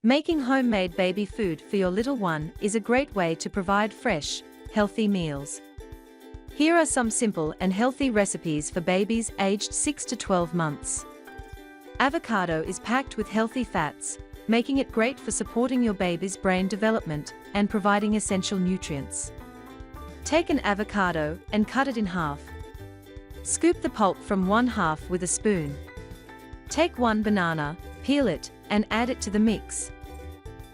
Making homemade baby food for your little one is a great way to provide fresh, healthy meals. Here are some simple and healthy recipes for babies aged 6 to 12 months. Avocado is packed with healthy fats, making it great for supporting your baby's brain development and providing essential nutrients. Take an avocado and cut it in half. Scoop the pulp from one half with a spoon. Take one banana, peel it, and add it to the mix.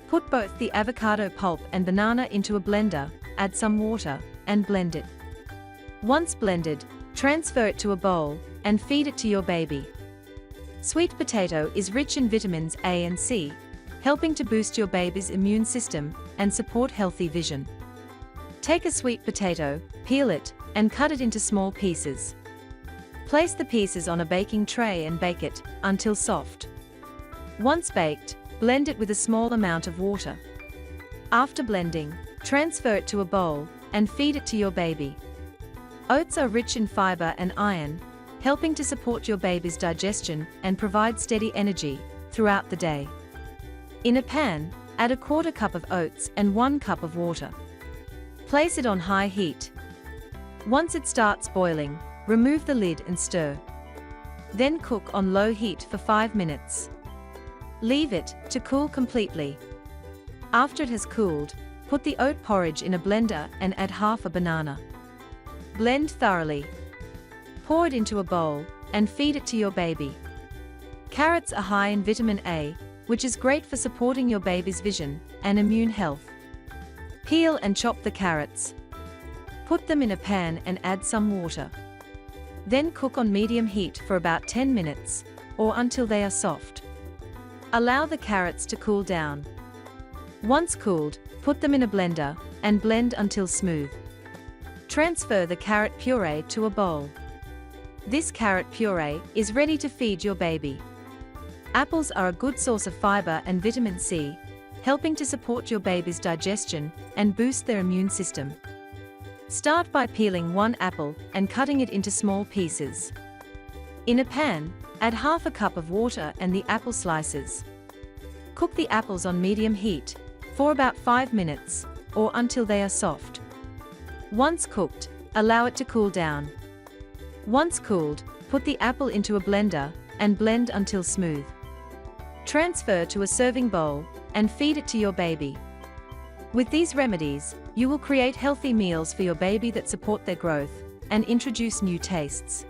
Put both the avocado pulp and banana into a blender, add some water, and blend it. Once blended, transfer it to a bowl, and feed it to your baby. Sweet potato is rich in vitamins A and C, helping to boost your baby's immune system and support healthy vision. Take a sweet potato, peel it, and cut it into small pieces. Place the pieces on a baking tray and bake it until soft. Once baked, blend it with a small amount of water. After blending, transfer it to a bowl and feed it to your baby. Oats are rich in fiber and iron, helping to support your baby's digestion and provide steady energy throughout the day. In a pan, add a quarter cup of oats and 1 cup of water. Place it on high heat. Once it starts boiling, remove the lid and stir. Then cook on low heat for 5 minutes. Leave it to cool completely. After it has cooled, put the oat porridge in a blender and add half a banana. Blend thoroughly. Pour it into a bowl and feed it to your baby. Carrots are high in vitamin A, which is great for supporting your baby's vision and immune health. Peel and chop the carrots. Put them in a pan and add some water. Then cook on medium heat for about 10 minutes, or until they are soft. Allow the carrots to cool down. Once cooled, put them in a blender and blend until smooth. Transfer the carrot puree to a bowl. This carrot puree is ready to feed your baby. Apples are a good source of fiber and vitamin C, helping to support your baby's digestion and boost their immune system. Start by peeling 1 apple and cutting it into small pieces. In a pan, add half a cup of water and the apple slices. Cook the apples on medium heat for about 5 minutes, or until they are soft. Once cooked, allow it to cool down. Once cooled, put the apple into a blender and blend until smooth. Transfer to a serving bowl and feed it to your baby. With these remedies, you will create healthy meals for your baby that support their growth and introduce new tastes.